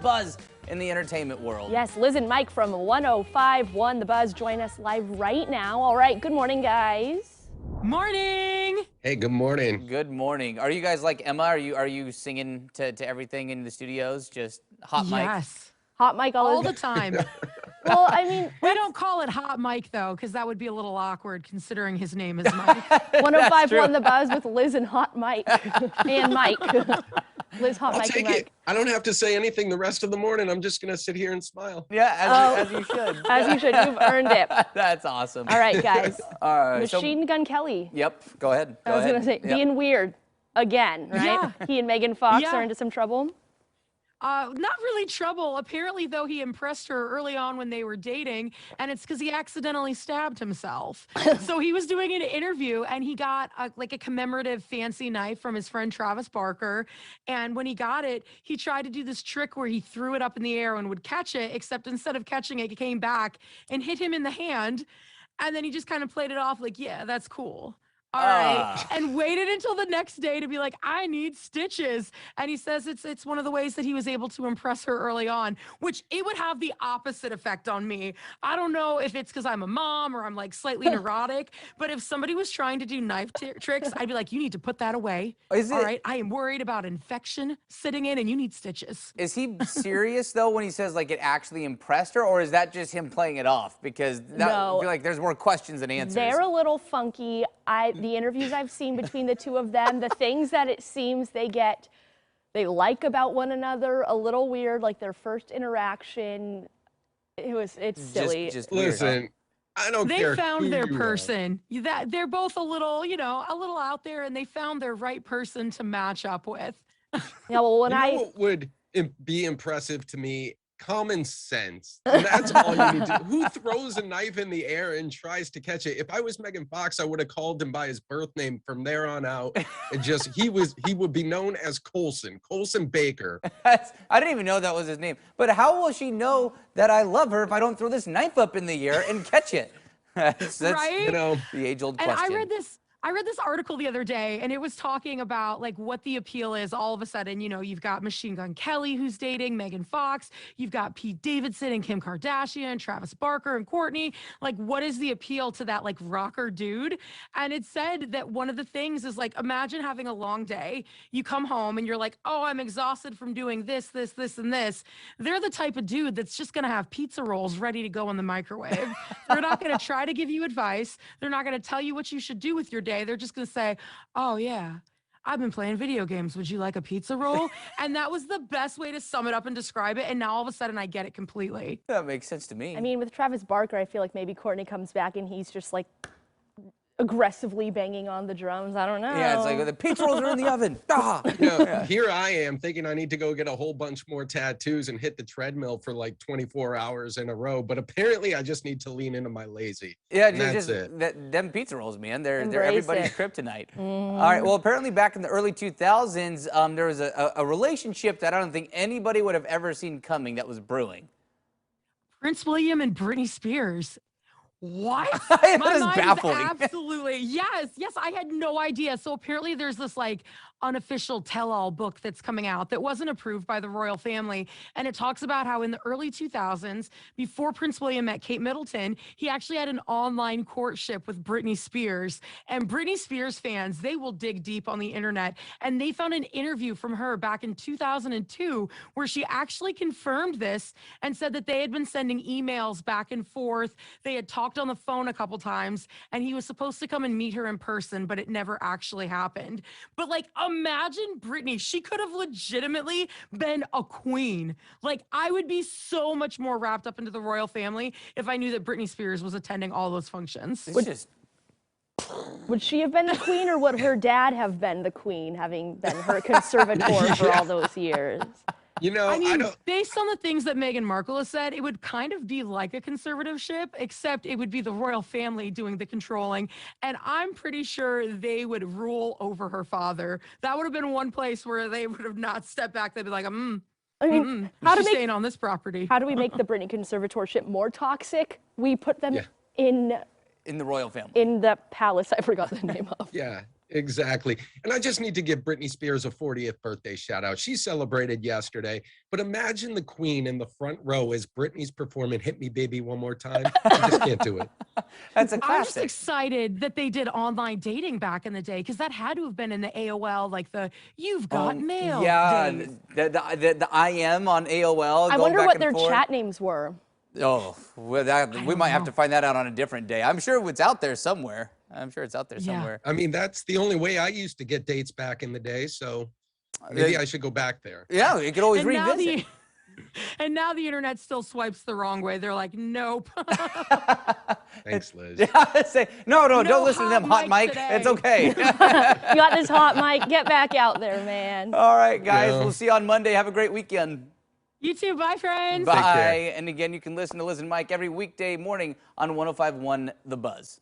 buzz in the entertainment world. Yes, Liz and Mike from 105.1 The Buzz join us live right now. All right, good morning, guys. Morning. Hey, good morning. Good morning. Are you guys like Emma? Are you singing to everything in the studios? Just hot mic? Yes. Hot mic All the time. Well, I mean, We don't call it Hot Mike, though, because that would be a little awkward considering his name is Mike. 105.1 The Buzz with Liz and Hot Mike. And Mike. Liz, Hot I'll Mike, and take Mike. it. I don't have to say anything the rest of the morning. I'm just going to sit here and smile. Yeah, as you should. As you should. You've earned it. That's awesome. All right, guys. All right. Machine Gun Kelly. Yep. Go ahead. I was going to say, being weird again, right? Yeah. He and Megan Fox Yeah. are into some trouble. Not really trouble. Apparently, though, he impressed her early on when they were dating, and it's because he accidentally stabbed himself. So he was doing an interview, and he got a commemorative fancy knife from his friend Travis Barker. And when he got it, he tried to do this trick where he threw it up in the air and would catch it, except instead of catching it, it came back and hit him in the hand. And then he just kind of played it off like, yeah, that's cool. All right. And waited until the next day to be like, I need stitches. And he says it's one of the ways that he was able to impress her early on, which it would have the opposite effect on me. I don't know if it's because I'm a mom or I'm like slightly neurotic, but if somebody was trying to do knife tricks, I'd be like, you need to put that away. All right. I am worried about infection sitting in and you need stitches. Is he serious though when he says like it actually impressed her, or is that just him playing it off? Because I feel like there's more questions than answers. They're a little funky. The interviews I've seen between the two of them, the things that it seems they like about one another, a little weird, like their first interaction. It's silly. Just weird, Listen, I don't care. They found their who you are. person. That they're both a little out there, and they found their right person to match up with. Yeah, well, when You know what would be impressive to me? Common sense. And that's all you need to do. Who throws a knife in the air and tries to catch it? If I was Megan Fox, I would have called him by his birth name from there on out. And just he would be known as Colson Baker. I didn't even know that was his name. But how will she know that I love her if I don't throw this knife up in the air and catch it? That's Right? You know, the age-old And question. I read this article the other day, and it was talking about like what the appeal is. All of a sudden, you've got Machine Gun Kelly who's dating Megan Fox. You've got Pete Davidson and Kim Kardashian, Travis Barker and Courtney. Like, what is the appeal to that like rocker dude? And it said that one of the things is like, imagine having a long day. You come home and you're like, oh, I'm exhausted from doing this, and this. They're the type of dude that's just gonna have pizza rolls ready to go in the microwave. They're not gonna try to give you advice. They're not gonna tell you what you should do with your day. They're just going to say, oh, yeah, I've been playing video games. Would you like a pizza roll? And that was the best way to sum it up and describe it. And now all of a sudden I get it completely. That makes sense to me. I mean, with Travis Barker, I feel like maybe Courtney comes back and he's just like aggressively banging on the drums. I don't know. Yeah, it's like the pizza rolls are in the oven. Ah! Here I am thinking I need to go get a whole bunch more tattoos and hit the treadmill for like 24 hours in a row. But apparently I just need to lean into my lazy. Yeah, And that's it. Them pizza rolls, man. They're Embrace everybody's it. kryptonite. All right. Well, apparently back in the early 2000s, there was a relationship that I don't think anybody would have ever seen coming that was brewing. Prince William and Britney Spears. What? That My is mind baffling. Absolutely. Yes. I had no idea. So apparently there's this like unofficial tell-all book that's coming out that wasn't approved by the royal family. And it talks about how in the early 2000s, before Prince William met Kate Middleton, he actually had an online courtship with Britney Spears. And Britney Spears fans, they will dig deep on the internet. And they found an interview from her back in 2002 where she actually confirmed this and said that they had been sending emails back and forth. They had talked on the phone a couple times, and he was supposed to come and meet her in person, but it never actually happened. But like, imagine Britney. She could have legitimately been a queen. Like, I would be so much more wrapped up into the royal family if I knew that Britney Spears was attending all those functions. Would she have been the queen, or would her dad have been the queen, having been her conservator for all those years? You know, I mean, don't. based on the things that Meghan Markle has said, it would kind of be like a conservatorship, except it would be the royal family doing the controlling. And I'm pretty sure they would rule over her father. That would have been one place where they would have not stepped back. They'd be like, I mean, she's staying on this property. How do we make the Britney conservatorship more toxic? We put them in the royal family. In the palace I forgot the name of. Yeah. Exactly. And I just need to give Britney Spears a 40th birthday shout out. She celebrated yesterday, but imagine the Queen in the front row as Britney's performing Hit Me Baby One More Time. I just can't do it. That's a I'm just classic. excited that they did online dating back in the day because that had to have been in the AOL, like the "You've Got Mail." Yeah, days. the IM on AOL. I going wonder back what and their forth. chat names were. Oh, well, we don't might have know. to find that out on a different day. I'm sure it's out there somewhere. I'm sure it's out there Yeah. somewhere. I mean, that's the only way I used to get dates back in the day. So maybe I should go back there. Yeah, you could always And now revisit. and now the internet still swipes the wrong way. They're like, nope. Thanks, Liz. Yeah, say, no, No don't listen to them, hot hot Mike. mic It's today. okay. You got this hot mic. Get back out there, man. All right, guys. Yeah. We'll see you on Monday. Have a great weekend. You too. Bye, friends. Bye. care. And again, you can listen to Liz and Mike every weekday morning on 105.1 The Buzz.